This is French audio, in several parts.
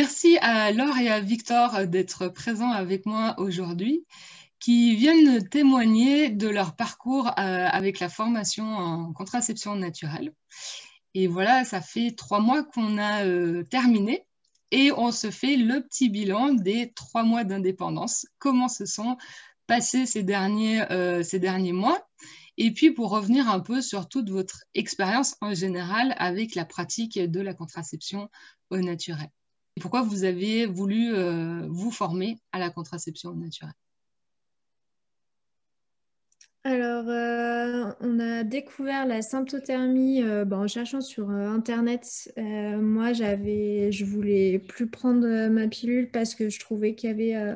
Merci à Laure et à Victor d'être présents avec moi aujourd'hui, qui viennent témoigner de leur parcours avec la formation en contraception naturelle. Et voilà, ça fait 3 mois qu'on a terminé et on se fait le petit bilan des 3 mois d'indépendance. Comment se sont passés ces derniers mois? Et puis pour revenir un peu sur toute votre expérience en général avec la pratique de la contraception au naturel. Pourquoi vous avez voulu vous former à la contraception naturelle? Alors, on a découvert la symptothermie en cherchant sur Internet. Moi, je voulais plus prendre ma pilule parce que je trouvais qu'il y avait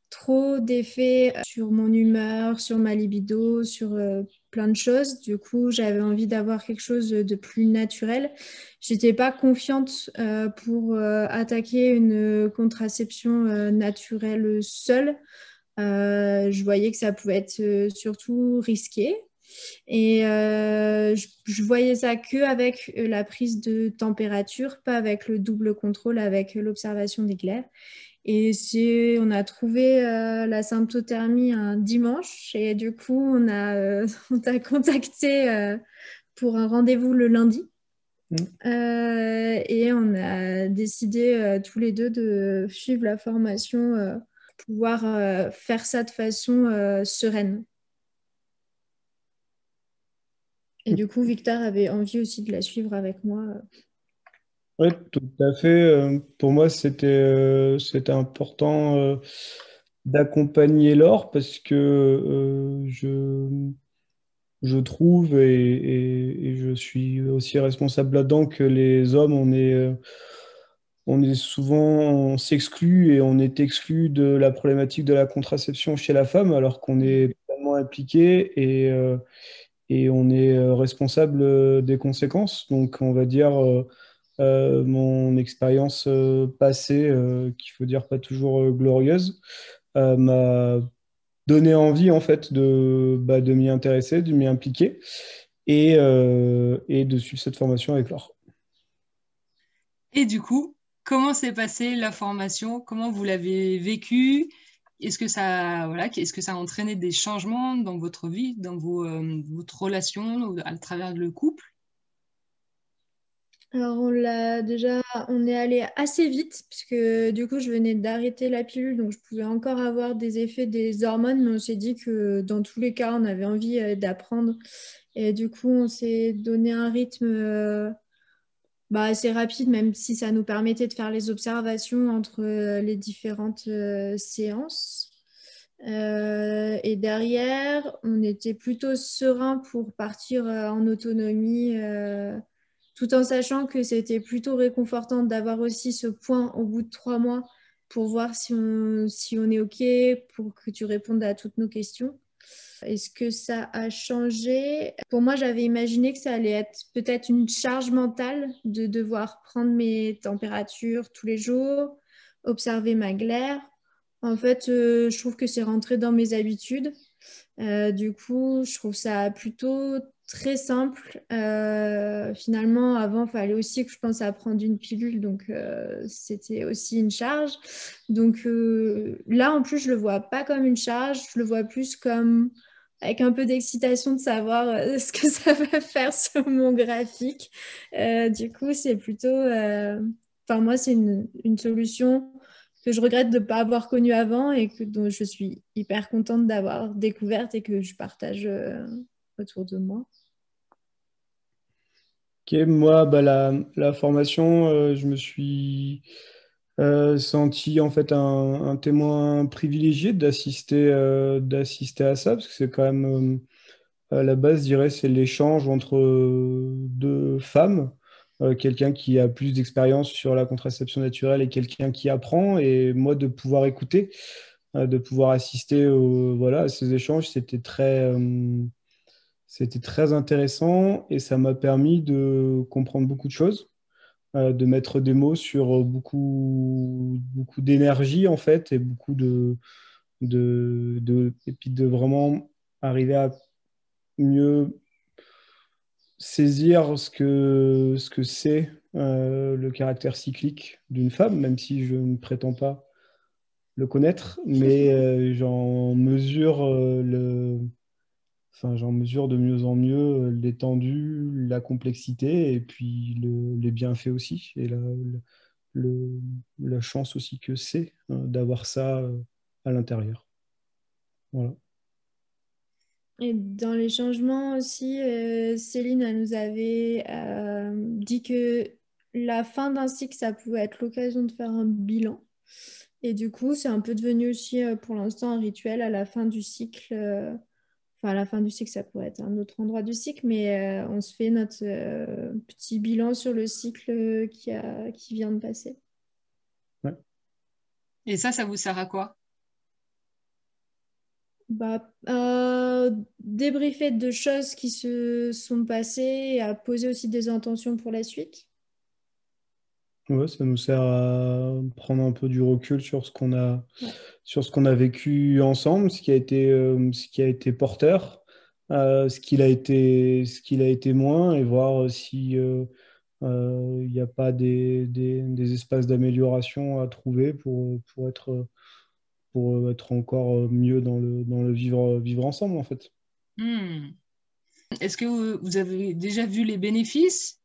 trop d'effets sur mon humeur, sur ma libido, sur plein de choses. Du coup, j'avais envie d'avoir quelque chose de plus naturel. J'étais pas confiante pour attaquer une contraception naturelle seule. Je voyais que ça pouvait être surtout risqué. Et je voyais ça que avec la prise de température, pas avec le double contrôle, avec l'observation des glaires. Et on a trouvé la symptothermie un dimanche. Et du coup, on t'a contacté pour un rendez-vous le lundi. Et on a décidé tous les deux de suivre la formation pour pouvoir faire ça de façon sereine. Et du coup, Victor avait envie aussi de la suivre avec moi. Oui, tout à fait. Pour moi, c'était important d'accompagner Laure parce que je trouve et je suis aussi responsable là-dedans que les hommes, on est souvent, on s'exclut et on est exclu de la problématique de la contraception chez la femme alors qu'on est totalement impliqué et on est responsable des conséquences. Donc, on va dire mon expérience passée, qu'il faut dire pas toujours glorieuse, m'a donné envie en fait de m'y intéresser, de m'y impliquer et de suivre cette formation avec Laure. Et du coup, comment s'est passée la formation? Comment vous l'avez vécue? Est-ce que ça a entraîné des changements dans votre vie, dans votre relation, à travers le couple? Alors, on est allé assez vite, puisque du coup, je venais d'arrêter la pilule, donc je pouvais encore avoir des effets des hormones, mais on s'est dit que dans tous les cas, on avait envie d'apprendre. Et du coup, on s'est donné un rythme assez rapide, même si ça nous permettait de faire les observations entre les différentes séances. Et derrière, on était plutôt serein pour partir en autonomie, tout en sachant que c'était plutôt réconfortant d'avoir aussi ce point au bout de 3 mois pour voir si on est OK, pour que tu répondes à toutes nos questions. Est-ce que ça a changé? Pour moi, j'avais imaginé que ça allait être peut-être une charge mentale de devoir prendre mes températures tous les jours, observer ma glaire. En fait, je trouve que c'est rentré dans mes habitudes. Du coup, je trouve ça plutôt très simple. Finalement, avant, il fallait aussi que je pense à prendre une pilule, donc c'était aussi une charge. Donc là, en plus, je le vois pas comme une charge, je le vois plus comme avec un peu d'excitation de savoir ce que ça va faire sur mon graphique. Du coup, c'est plutôt... Enfin, moi, c'est une solution que je regrette de ne pas avoir connue avant et dont je suis hyper contente d'avoir découverte et que je partage autour de moi. Ok, moi, bah, la formation, je me suis senti en fait un témoin privilégié d'assister à ça, parce que c'est quand même à la base, je dirais, c'est l'échange entre deux femmes, quelqu'un qui a plus d'expérience sur la contraception naturelle et quelqu'un qui apprend, et moi de pouvoir écouter, de pouvoir assister voilà, à ces échanges, c'était très intéressant et ça m'a permis de comprendre beaucoup de choses, de mettre des mots sur beaucoup d'énergie en fait et beaucoup et puis de vraiment arriver à mieux saisir ce que c'est le caractère cyclique d'une femme, même si je ne prétends pas le connaître, mais j'en mesure de mieux en mieux l'étendue, la complexité et puis les bienfaits aussi et le- la chance aussi que c'est d'avoir ça à l'intérieur. Voilà. Et dans les changements aussi, Céline, elle nous avait dit que la fin d'un cycle, ça pouvait être l'occasion de faire un bilan. Et du coup, c'est un peu devenu aussi pour l'instant un rituel à la fin du cycle. Enfin, à la fin du cycle, ça pourrait être un autre endroit du cycle, mais on se fait notre petit bilan sur le cycle qui vient de passer. Ouais. Et ça vous sert à quoi? Bah, débriefer de choses qui se sont passées et à poser aussi des intentions pour la suite. Ouais, ça nous sert à prendre un peu du recul Ouais. sur ce qu'on a vécu ensemble, ce qui a été porteur, ce qu'il a été moins, et voir si il n'y a pas des espaces d'amélioration à trouver pour être encore mieux dans le vivre ensemble, en fait. Hmm. Est-ce que vous avez déjà vu les bénéfices?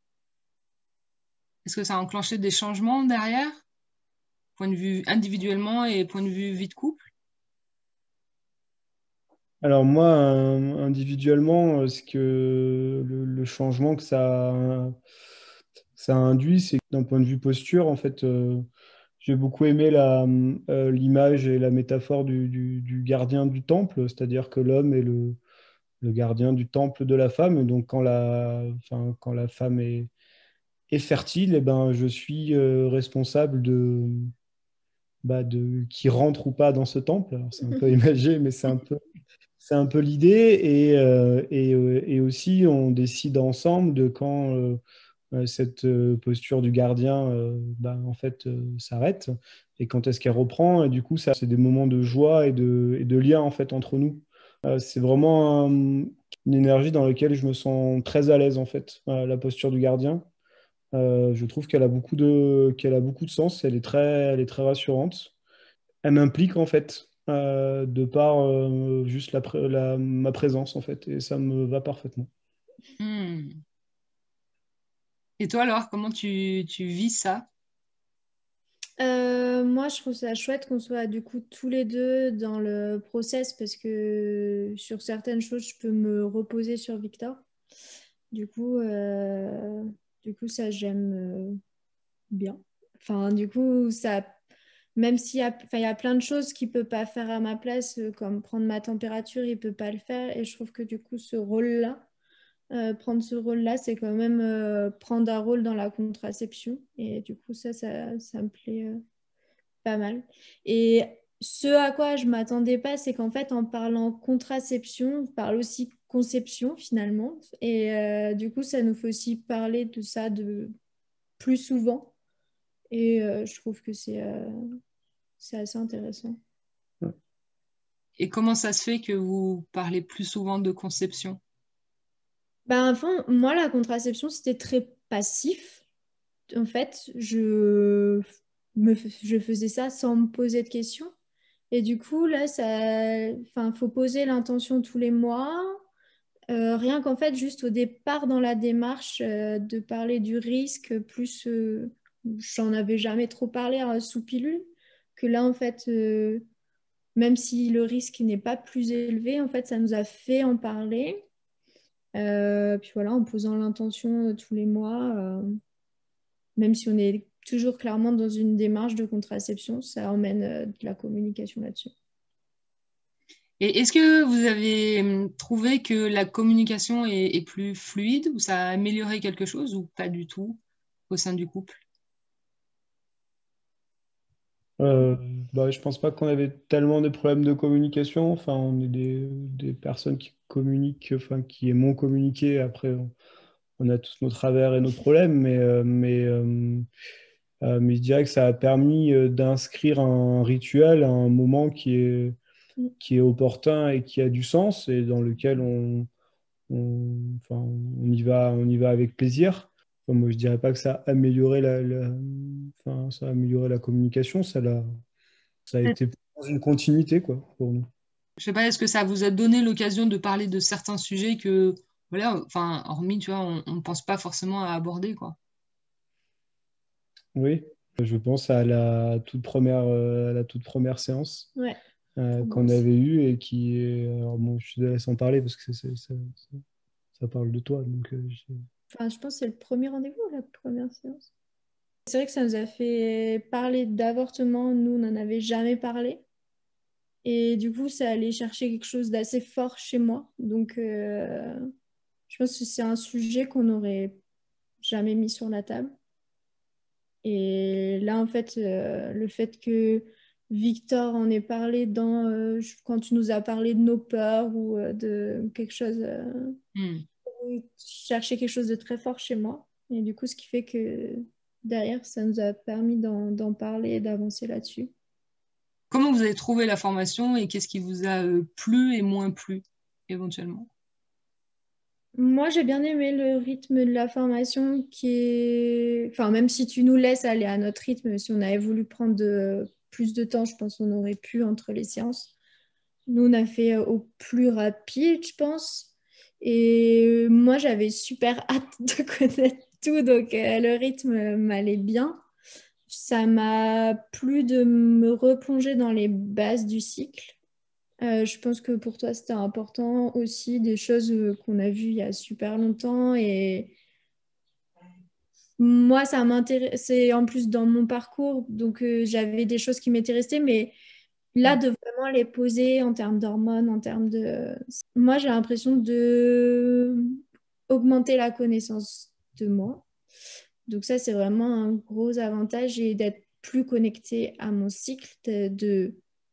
Est-ce que ça a enclenché des changements derrière, point de vue individuellement et point de vue vie de couple? Alors moi, individuellement, le changement que ça induit, c'est que d'un point de vue posture, en fait, j'ai beaucoup aimé l'image et la métaphore du gardien du temple, c'est-à-dire que l'homme est le gardien du temple de la femme. Et donc quand la femme est fertile, eh ben, je suis responsable de qui rentre ou pas dans ce temple. Alors, c'est un peu imagé, mais c'est un peu l'idée. Et aussi, on décide ensemble de quand cette posture du gardien en fait, s'arrête et quand est-ce qu'elle reprend. Et du coup, ça, c'est des moments de joie et de lien en fait, entre nous. C'est vraiment une énergie dans laquelle je me sens très à l'aise, en fait, la posture du gardien. Je trouve qu'elle a beaucoup de sens. Elle est très rassurante. Elle m'implique en fait de par juste ma présence en fait et ça me va parfaitement. Hmm. Et toi alors, comment tu vis ça? Moi, je trouve ça chouette qu'on soit du coup tous les deux dans le process parce que sur certaines choses, je peux me reposer sur Victor. Du coup, euh, du coup ça, j'aime bien. Enfin, du coup, ça, même s'il y a, enfin, il y a plein de choses qu'il peut pas faire à ma place, comme prendre ma température, il peut pas le faire. Et je trouve que du coup, ce rôle-là, prendre ce rôle-là, c'est quand même prendre un rôle dans la contraception. Et du coup, ça me plaît pas mal. Et ce à quoi je m'attendais pas, c'est qu'en fait, en parlant contraception, on parle aussi conception finalement. Et du coup, ça nous fait aussi parler de ça de plus souvent. Et je trouve que c'est assez intéressant. Et comment ça se fait que vous parlez plus souvent de conception? Ben, enfin, moi, la contraception, c'était très passif. En fait, je faisais ça sans me poser de questions. Et du coup, là, enfin, faut poser l'intention tous les mois. Rien qu'en fait, juste au départ dans la démarche de parler du risque, plus j'en avais jamais trop parlé sous pilule, que là, en fait, même si le risque n'est pas plus élevé, en fait, ça nous a fait en parler. Puis voilà, en posant l'intention tous les mois, même si on est toujours clairement dans une démarche de contraception, ça emmène de la communication là-dessus. Et est-ce que vous avez trouvé que la communication est plus fluide ou ça a amélioré quelque chose ou pas du tout au sein du couple? Euh, je pense pas qu'on avait tellement de problèmes de communication. Enfin, on est des personnes qui communiquent, enfin, qui aimons communiquer. Après, on a tous nos travers et nos problèmes, mais je dirais que ça a permis d'inscrire un rituel, un moment qui est opportun et qui a du sens et dans lequel on y va avec plaisir. enfin, moi, je dirais pas que ça a amélioré enfin, ça a amélioré la communication, ça a été dans une continuité, quoi, pour nous. Je sais pas, est-ce que ça vous a donné l'occasion de parler de certains sujets que, voilà, enfin, hormis, tu vois, on ne pense pas forcément à aborder, quoi. Oui, je pense à la toute première séance Ouais, pour moi qu'on aussi. avait eue et qui est. Alors, bon, je te laisse en parler parce que ça parle de toi. Donc, Enfin, je pense que c'est le premier rendez-vous, la première séance. C'est vrai que ça nous a fait parler d'avortement. Nous, on n'en avait jamais parlé. Et du coup, ça allait chercher quelque chose d'assez fort chez moi. Donc, je pense que c'est un sujet qu'on n'aurait jamais mis sur la table. Et là, en fait, le fait que Victor en ait parlé quand tu nous as parlé de nos peurs ou de quelque chose, Hmm. chercher quelque chose de très fort chez moi. Et du coup, ce qui fait que derrière, ça nous a permis d'en parler et d'avancer là-dessus. Comment vous avez trouvé la formation et qu'est-ce qui vous a plu et moins plu, éventuellement? Moi, j'ai bien aimé le rythme de la formation qui est... Enfin, même si tu nous laisses aller à notre rythme, si on avait voulu prendre plus de temps, je pense qu'on aurait pu entre les séances. Nous, on a fait au plus rapide, je pense. Et moi, j'avais super hâte de connaître tout, donc le rythme m'allait bien. Ça m'a plu de me replonger dans les bases du cycle. Je pense que pour toi, c'était important aussi, des choses qu'on a vues il y a super longtemps. Et moi, ça m'intéressait en plus dans mon parcours, donc j'avais des choses qui m'étaient restées, mais là, Hmm. de vraiment les poser en termes d'hormones, en termes de... Moi, j'ai l'impression de augmenter la connaissance de moi. Donc ça, c'est vraiment un gros avantage et d'être plus connecté à mon cycle,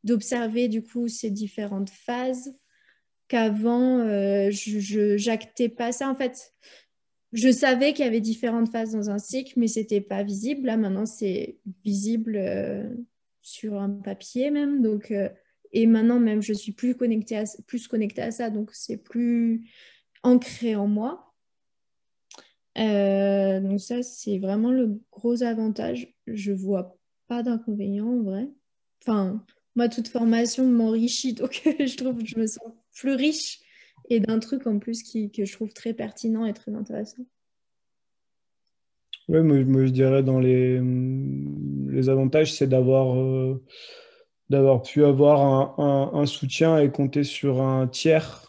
d'observer du coup ces différentes phases qu'avant, j'actais pas ça. En fait, je savais qu'il y avait différentes phases dans un cycle, mais c'était pas visible. Là, maintenant, c'est visible sur un papier même. Donc, et maintenant, même, je suis plus connectée à ça. Donc, c'est plus ancré en moi. Donc ça, c'est vraiment le gros avantage. Je vois pas d'inconvénient en vrai. Enfin, moi, toute formation m'enrichit, donc je trouve que je me sens plus riche et d'un truc en plus que je trouve très pertinent et très intéressant. ouais, moi, je dirais dans les avantages, c'est d'avoir pu avoir un soutien et compter sur un tiers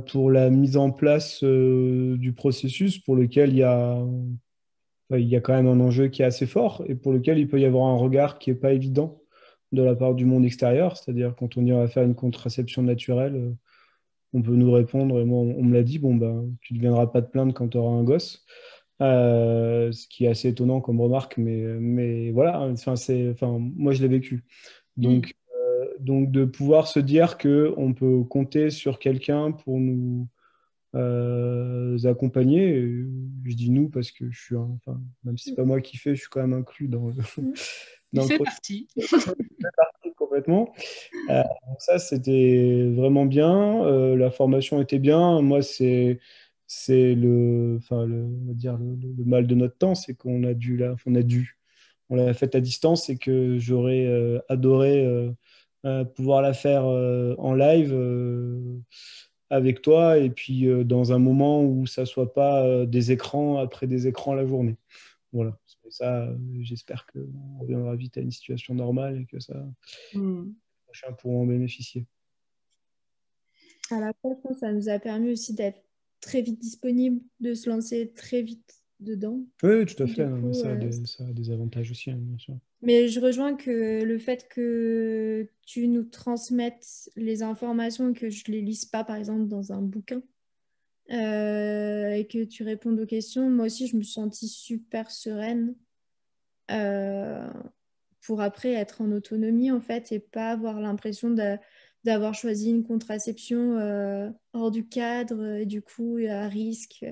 pour la mise en place du processus pour lequel il y a quand même un enjeu qui est assez fort et pour lequel il peut y avoir un regard qui n'est pas évident de la part du monde extérieur. C'est-à-dire quand on ira faire une contraception naturelle, on peut nous répondre, et moi on me l'a dit, bon ben tu ne viendras pas te plaindre quand tu auras un gosse. Ce qui est assez étonnant comme remarque, mais voilà, enfin, moi je l'ai vécu. Hmm. Donc de pouvoir se dire qu'on peut compter sur quelqu'un pour nous accompagner. Et je dis nous parce que je suis, enfin, même si c'est pas moi qui fais, je suis quand même inclus Mm. Il dans le fait processus partie. complètement. Donc ça, c'était vraiment bien. La formation était bien. Moi, c'est enfin, on va dire le mal de notre temps, c'est on l'a faite à distance et que j'aurais adoré pouvoir la faire en live avec toi et puis dans un moment où ça soit pas des écrans après des écrans la journée. Voilà. Et ça, j'espère qu'on reviendra vite à une situation normale et que ça, Hmm. prochains pourront en bénéficier. À la fois, je pense que ça nous a permis aussi d'être très vite disponible, de se lancer très vite dedans. Oui, oui, tout à fait. Du Non, mais coup, ça a des avantages aussi, hein, bien sûr. mais je rejoins que le fait que tu nous transmettes les informations et que je les lise pas, par exemple, dans un bouquin, et que tu répondes aux questions, moi aussi, je me suis sentie super sereine euh, pour après être en autonomie, en fait, et pas avoir l'impression d'avoir choisi une contraception hors du cadre, et du coup, à risque.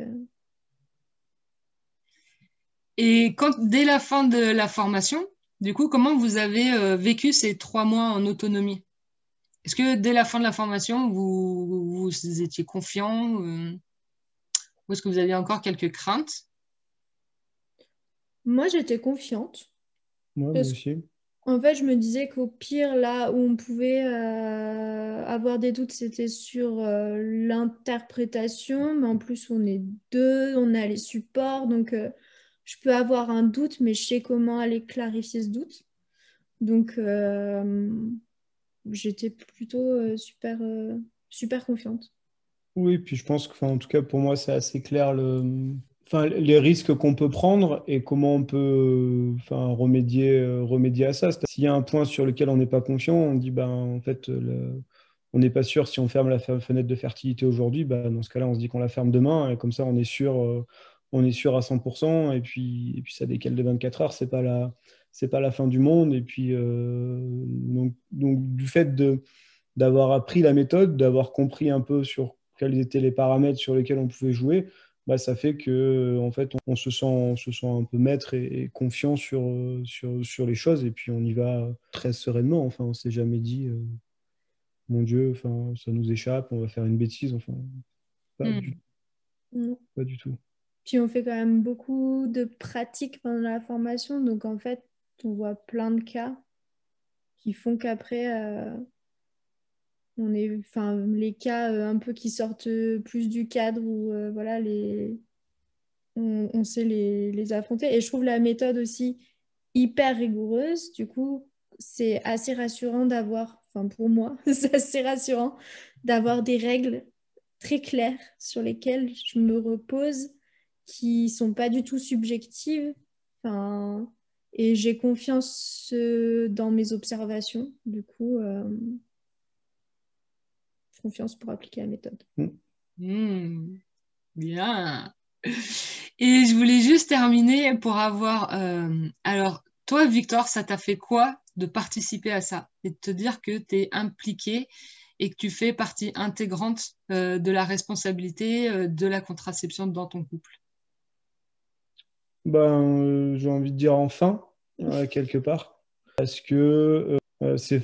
Et dès la fin de la formation, du coup, comment vous avez vécu ces 3 mois en autonomie? Est-ce que dès la fin de la formation, vous étiez confiant ou est-ce que vous aviez encore quelques craintes? Moi, j'étais confiante. Ouais, moi Parce aussi. qu'en fait, je me disais qu'au pire, là où on pouvait avoir des doutes, c'était sur l'interprétation. Mais en plus, on est deux, on a les supports. Donc, je peux avoir un doute, mais je sais comment aller clarifier ce doute. Donc, j'étais plutôt super confiante. Oui, puis je pense que, enfin, en tout cas, pour moi, c'est assez clair enfin, les risques qu'on peut prendre et comment on peut enfin, remédier à ça. S'il y a un point sur lequel on n'est pas confiant, on dit, ben, en fait, on n'est pas sûr si on ferme la fenêtre de fertilité aujourd'hui, ben, dans ce cas-là, on se dit qu'on la ferme demain et comme ça, on est sûr à 100% et puis ça décale de 24 heures, c'est pas la fin du monde. Et puis, donc, du fait d'avoir appris la méthode, d'avoir compris un peu sur quels étaient les paramètres sur lesquels on pouvait jouer, bah, ça fait que en fait, on se sent un peu maître et confiant sur les choses et puis on y va très sereinement. Enfin, on s'est jamais dit, mon Dieu, enfin, ça nous échappe, on va faire une bêtise. Enfin, pas du, Hmm. Mm. pas du tout. Puis on fait quand même beaucoup de pratiques pendant la formation. Donc, en fait, on voit plein de cas qui font qu'après, enfin, les cas un peu qui sortent plus du cadre où voilà, on sait les affronter. Et je trouve la méthode aussi hyper rigoureuse. Du coup, c'est assez rassurant d'avoir, enfin pour moi, c'est assez rassurant d'avoir des règles très claires sur lesquelles je me repose, qui sont pas du tout subjectives. Enfin, et j'ai confiance dans mes observations. Du coup, confiance pour appliquer la méthode. Hmm. Bien. Et je voulais juste terminer pour avoir... alors, toi, Victor, ça t'a fait quoi de participer à ça et de te dire que tu es impliqué et que tu fais partie intégrante de la responsabilité de la contraception dans ton couple? Ben, j'ai envie de dire enfin, quelque part, parce que c'est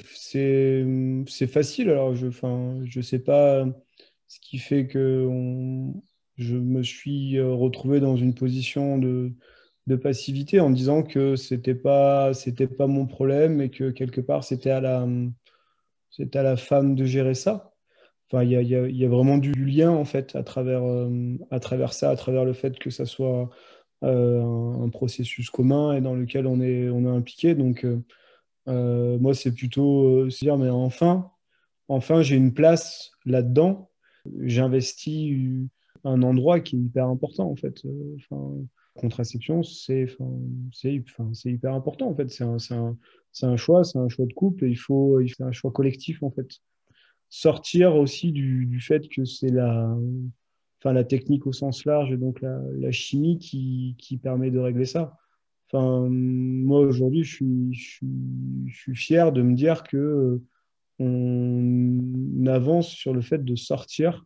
facile. Alors, enfin, je sais pas ce qui fait que je me suis retrouvé dans une position de passivité en me disant que c'était pas mon problème et que quelque part, c'était à la femme de gérer ça. Enfin, il y a vraiment du lien, en fait, à travers ça, à travers le fait que ça soit un processus commun et dans lequel on est impliqué. Donc, moi, c'est plutôt se dire, mais enfin, j'ai une place là-dedans. J'investis un endroit qui est hyper important, en fait. Enfin, contraception, c'est hyper important, en fait. C'est un choix de couple et c'est un choix collectif, en fait. Sortir aussi du fait que enfin, la technique au sens large et donc la chimie qui permet de régler ça. Enfin, moi, aujourd'hui, je suis fier de me dire que on avance sur le fait de sortir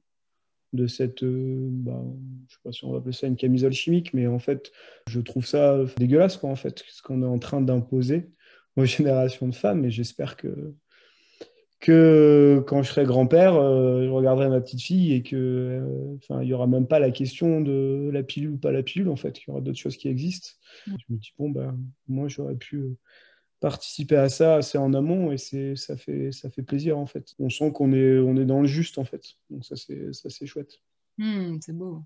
de cette, bah, je sais pas si on va appeler ça une camisole chimique, mais en fait, je trouve ça dégueulasse, quoi, en fait, ce qu'on est en train d'imposer aux générations de femmes, et j'espère que quand je serai grand-père, je regarderai ma petite fille et que, enfin, il y aura même pas la question de la pilule ou pas la pilule, en fait, il y aura d'autres choses qui existent. Je me dis, bon, ben, moi, j'aurais pu participer à ça assez en amont et ça fait plaisir, en fait. On sent on est dans le juste, en fait. Donc ça, c'est chouette. C'est beau.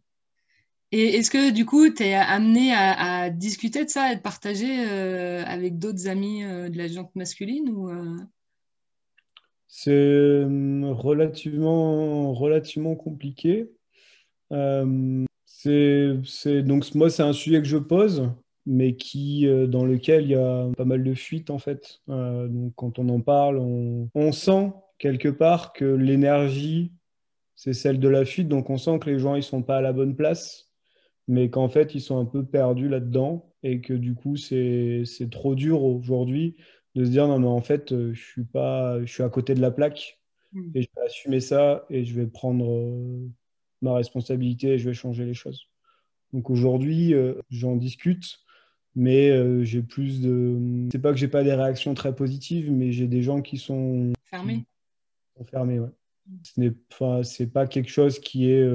Et est-ce que du coup, tu es amené à discuter de ça et de partager avec d'autres amis de la gente masculine ou C'est relativement compliqué. Donc moi, c'est un sujet que je pose, mais dans lequel il y a pas mal de fuites en fait. Donc quand on en parle, on sent quelque part que l'énergie, c'est celle de la fuite. Donc on sent que les gens, ils sont pas à la bonne place, mais qu'en fait, ils sont un peu perdus là-dedans et que du coup, c'est trop dur aujourd'hui de se dire non, mais en fait, je suis à côté de la plaque Hmm. et je vais assumer ça et je vais prendre ma responsabilité et je vais changer les choses. Donc aujourd'hui, j'en discute, mais j'ai plus de. C'est pas que j'ai pas des réactions très positives, mais j'ai des gens qui fermés? sont fermés. Ouais. Enfin, c'est pas quelque chose qui est.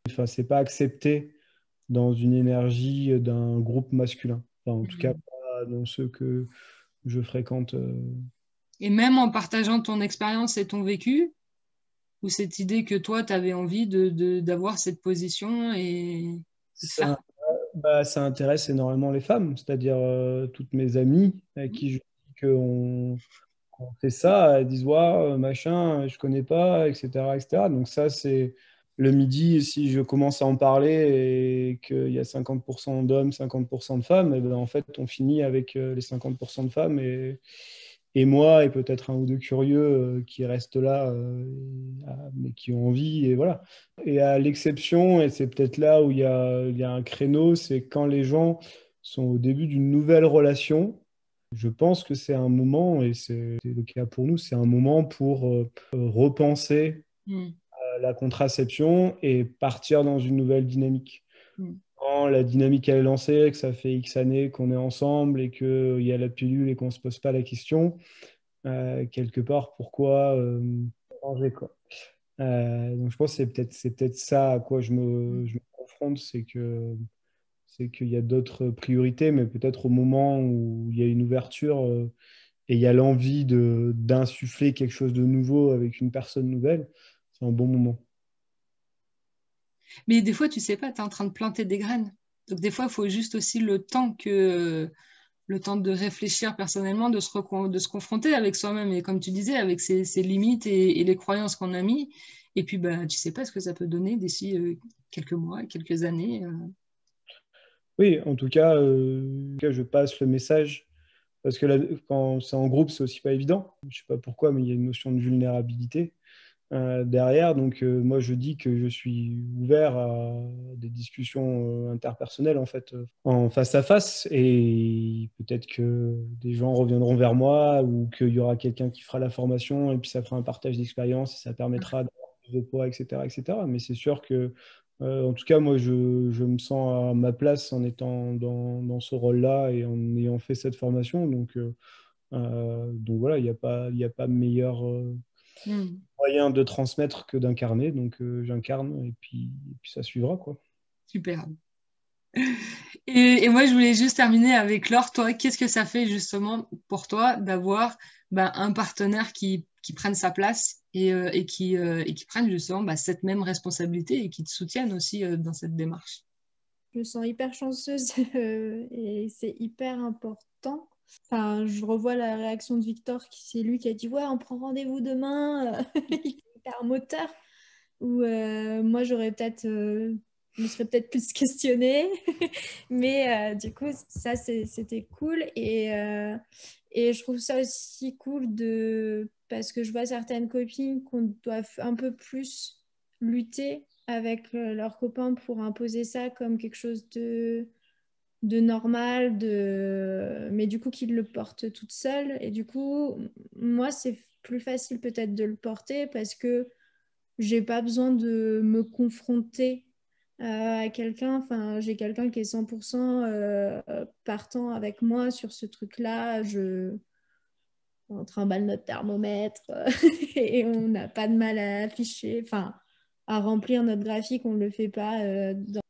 Enfin, c'est pas accepté dans une énergie d'un groupe masculin. Enfin, en tout cas, pas dans ceux que je fréquente. Et même en partageant ton expérience et ton vécu, ou cette idée que toi, tu avais envie d'avoir cette position et de Ça, faire. ça intéresse énormément les femmes, c'est-à-dire toutes mes amies avec qui je dis qu'on fait ça, elles disent, ouais, machin, je connais pas, etc., etc. Donc ça, c'est le midi, si je commence à en parler et qu'il y a 50% d'hommes, 50% de femmes, et ben, en fait, on finit avec les 50% de femmes et moi, et peut-être un ou deux curieux qui restent là, mais qui ont envie, et voilà. Et à l'exception, et c'est peut-être là où il y a un créneau, c'est quand les gens sont au début d'une nouvelle relation. Je pense que c'est un moment, et c'est le cas pour nous, c'est un moment pour repenser Mm. la contraception et partir dans une nouvelle dynamique. Mm. Quand la dynamique elle est lancée, que ça fait X années qu'on est ensemble et qu'il y a la pilule et qu'on ne se pose pas la question, quelque part, pourquoi changer, quoi. Donc je pense que c'est peut-être ça à quoi je me confronte, c'est qu'il y a d'autres priorités, mais peut-être au moment où il y a une ouverture et il y a l'envie d'insuffler quelque chose de nouveau avec une personne nouvelle, c'est un bon moment. Mais des fois, tu sais pas, tu es en train de planter des graines. Donc des fois, il faut juste aussi le temps de réfléchir personnellement, de se confronter avec soi-même et comme tu disais, avec ses limites et les croyances qu'on a mis. Et puis, bah, tu sais pas ce que ça peut donner d'ici quelques mois, quelques années. Oui, en tout cas, je passe le message parce que là, quand c'est en groupe, c'est aussi pas évident. Je sais pas pourquoi, mais il y a une notion de vulnérabilité derrière. Donc, moi, je dis que je suis ouvert à des discussions interpersonnelles, en fait, en face à face. Et peut-être que des gens reviendront vers moi ou qu'il y aura quelqu'un qui fera la formation et puis ça fera un partage d'expérience et ça permettra d'avoir plus de poids, etc., etc. Mais c'est sûr que, en tout cas, moi, je me sens à ma place en étant dans ce rôle-là et en ayant fait cette formation. Donc voilà, il y a pas meilleur Mm. moyen de transmettre que d'incarner. Donc j'incarne et puis ça suivra, quoi. Super. Et moi, je voulais juste terminer avec Laure. Toi, qu'est-ce que ça fait justement pour toi d'avoir bah, un partenaire qui prenne sa place et qui prenne justement bah, cette même responsabilité et qui te soutienne aussi dans cette démarche? Je me sens hyper chanceuse et c'est hyper important. Enfin, je revois la réaction de Victor, c'est lui qui a dit ouais, on prend rendez-vous demain. Il est hyper moteur. Ou moi, je me serais peut-être plus questionnée. Mais du coup, ça, c'était cool. Et je trouve ça aussi cool parce que je vois certaines copines qu'on doit un peu plus lutter avec leurs copains pour imposer ça comme quelque chose de normal, mais du coup qu'ils le portent toute seule. Et du coup, moi, c'est plus facile peut-être de le porter parce que j'ai pas besoin de me confronter à quelqu'un. Enfin, j'ai quelqu'un qui est 100% partant avec moi sur ce truc-là. On trimballe notre thermomètre et on n'a pas de mal à afficher, enfin, à remplir notre graphique. On ne le fait pas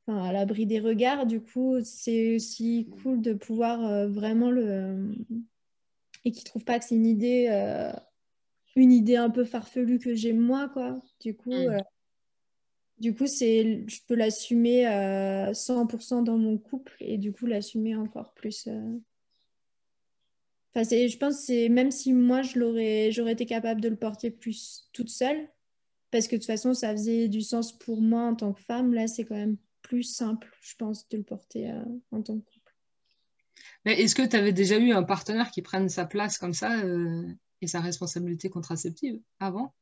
enfin, à l'abri des regards. Du coup, c'est aussi cool de pouvoir vraiment et qui ne trouve pas que c'est une idée un peu farfelue que j'ai moi, quoi. Du coup, je peux l'assumer 100% dans mon couple et du coup, l'assumer encore plus. Enfin, je pense que c'est même si moi, j'aurais été capable de le porter plus toute seule, parce que de toute façon, ça faisait du sens pour moi en tant que femme. Là, c'est quand même plus simple, je pense, de le porter en tant que couple. Mais est-ce que tu avais déjà eu un partenaire qui prenne sa place comme ça et sa responsabilité contraceptive avant?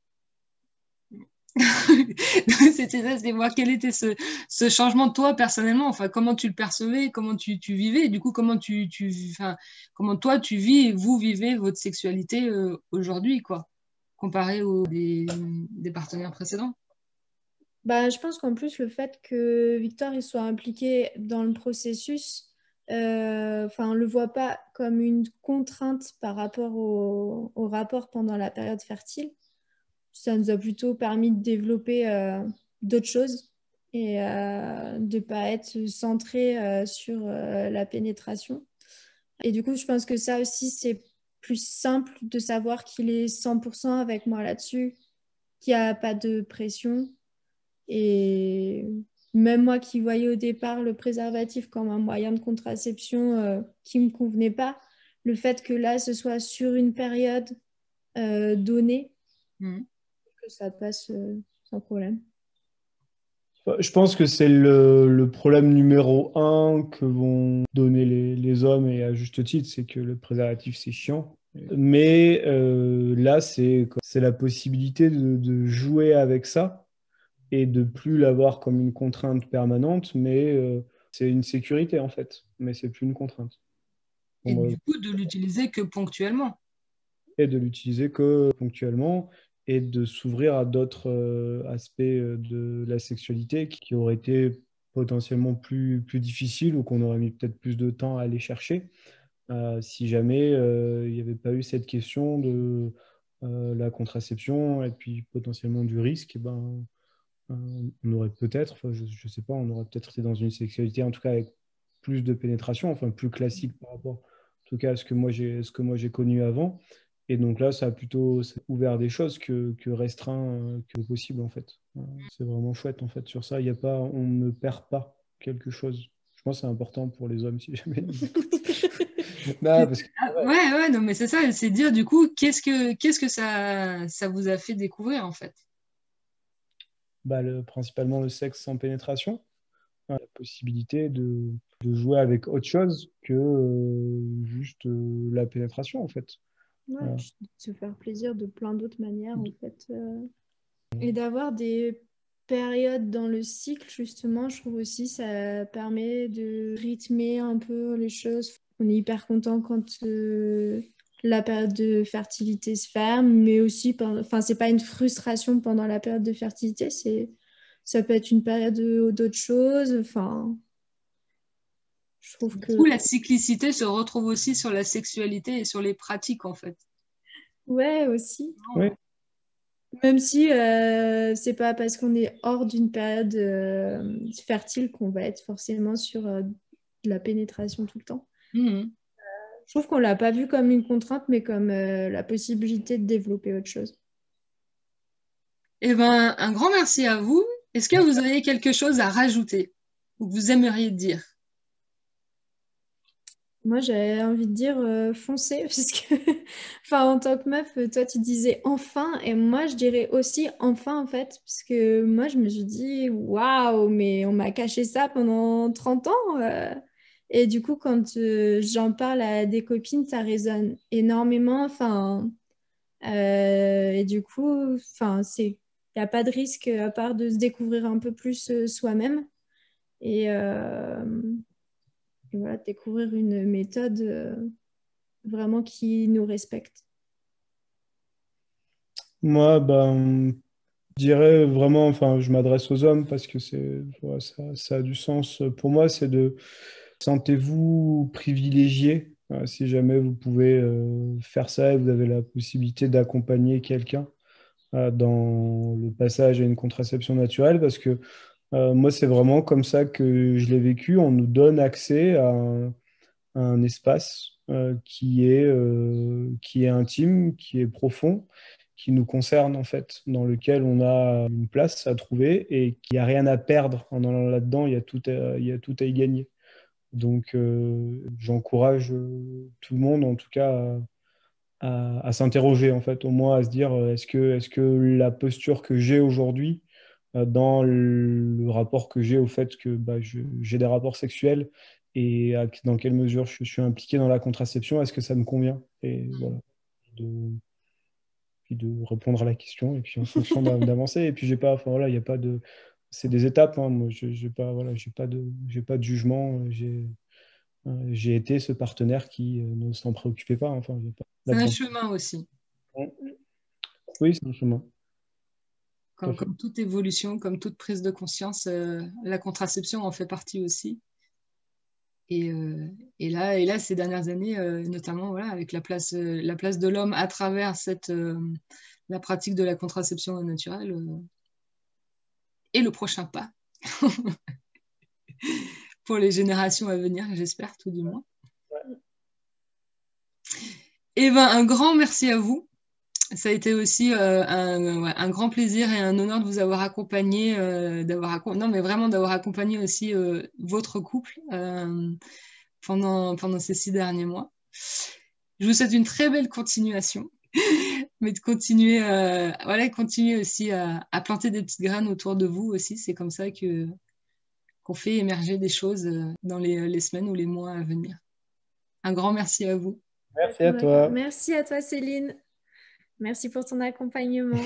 C'était ça, c'était voir quel était ce changement de toi personnellement, enfin, comment tu le percevais, comment tu vivais, et du coup, enfin, comment toi tu vis et vous vivez votre sexualité aujourd'hui, quoi, comparé des partenaires précédents. Bah, je pense qu'en plus, le fait que Victor il soit impliqué dans le processus, enfin, on ne le voit pas comme une contrainte par rapport au rapport pendant la période fertile. Ça nous a plutôt permis de développer d'autres choses et de ne pas être centré sur la pénétration. Et du coup, je pense que ça aussi, c'est plus simple de savoir qu'il est 100% avec moi là-dessus, qu'il n'y a pas de pression. Et même moi qui voyais au départ le préservatif comme un moyen de contraception qui ne me convenait pas, le fait que là, ce soit sur une période donnée, que ça passe sans problème. Je pense que c'est le problème numéro un que vont donner les hommes, et à juste titre, c'est que le préservatif, c'est chiant. Mais là, c'est la possibilité de jouer avec ça et de plus l'avoir comme une contrainte permanente, mais c'est une sécurité en fait, mais c'est plus une contrainte. Et du coup, de l'utiliser que ponctuellement. Et de l'utiliser que ponctuellement et de s'ouvrir à d'autres aspects de la sexualité qui auraient été potentiellement plus difficiles ou qu'on aurait mis peut-être plus de temps à aller chercher si jamais il n'y avait pas eu cette question de la contraception et puis potentiellement du risque. Ben, on aurait peut-être, enfin, je ne sais pas, on aurait peut-être été dans une sexualité en tout cas avec plus de pénétration, enfin plus classique par rapport en tout cas à ce que moi j'ai connu avant. Et donc là, ça a plutôt ouvert des choses que restreint que possible en fait. C'est vraiment chouette en fait sur ça. Il y a pas, on ne perd pas quelque chose. Je pense que c'est important pour les hommes si jamais ils écoutent. Non, parce que, ouais, non, mais c'est ça, c'est dire du coup, qu'est-ce que ça vous a fait découvrir en fait? bah, principalement le sexe sans pénétration, la possibilité de jouer avec autre chose que juste la pénétration en fait. Ouais, puis se faire plaisir de plein d'autres manières en fait. Et d'avoir des périodes dans le cycle, justement, je trouve aussi ça permet de rythmer un peu les choses. On est hyper content quand la période de fertilité se ferme, mais aussi, enfin, c'est pas une frustration pendant la période de fertilité, ça peut être une période d'autres choses. Enfin, je trouve Du que coup, la cyclicité se retrouve aussi sur la sexualité et sur les pratiques en fait. ouais aussi. Oui. Même si c'est pas parce qu'on est hors d'une période fertile qu'on va être forcément sur de la pénétration tout le temps. Mmh. Je trouve qu'on l'a pas vu comme une contrainte, mais comme la possibilité de développer autre chose. Eh ben, un grand merci à vous. Est-ce que vous avez quelque chose à rajouter ou que vous aimeriez dire? Moi, j'avais envie de dire foncez, parce que, enfin, en tant que meuf, toi, tu disais enfin, et moi, je dirais aussi enfin, en fait, parce que moi, je me suis dit, waouh, mais on m'a caché ça pendant 30 ans. Et du coup, quand j'en parle à des copines, ça résonne énormément. Enfin, et du coup, enfin, il n'y a pas de risque à part de se découvrir un peu plus soi-même. Et, et voilà, découvrir une méthode vraiment qui nous respecte. Moi, ben, je dirais vraiment, enfin, je m'adresse aux hommes parce que ouais, ça a du sens. Pour moi, c'est de sentez-vous privilégié si jamais vous pouvez faire ça et vous avez la possibilité d'accompagner quelqu'un dans le passage à une contraception naturelle parce que moi, c'est vraiment comme ça que je l'ai vécu. On nous donne accès à un espace qui est intime, qui est profond, qui nous concerne en fait, dans lequel on a une place à trouver et qu'il n'y a rien à perdre en allant là-dedans, il y a tout à y gagner. Donc j'encourage tout le monde en tout cas à s'interroger en fait, au moins à se dire est-ce que la posture que j'ai aujourd'hui dans le rapport que j'ai au fait que bah, j'ai des rapports sexuels et dans quelle mesure je suis impliqué dans la contraception, est-ce que ça me convient? Et voilà, puis de répondre à la question et puis en fonction d'avancer. Et puis j'ai pas, enfin voilà, il y a pas de, c'est des étapes. Hein. Moi, j'ai pas, voilà, j'ai pas de jugement. J'ai été ce partenaire qui ne s'en préoccupait pas. Enfin, j'ai pas C'est un là-dedans. chemin aussi. Oui, c'est un chemin. Tout à fait. Comme toute évolution, comme toute prise de conscience, la contraception en fait partie aussi. Et là, ces dernières années, notamment voilà, avec la place de l'homme à travers la pratique de la contraception naturelle, et le prochain pas pour les générations à venir, j'espère tout du moins. Eh ben, un grand merci à vous. Ça a été aussi un grand plaisir et un honneur de vous avoir accompagné, non, mais vraiment d'avoir accompagné aussi votre couple pendant ces 6 derniers mois. Je vous souhaite une très belle continuation, mais de continuer, continuer aussi à planter des petites graines autour de vous aussi. C'est comme ça qu'on fait émerger des choses dans les semaines ou les mois à venir. Un grand merci à vous. Merci à toi. Merci à toi, Céline. Merci pour ton accompagnement.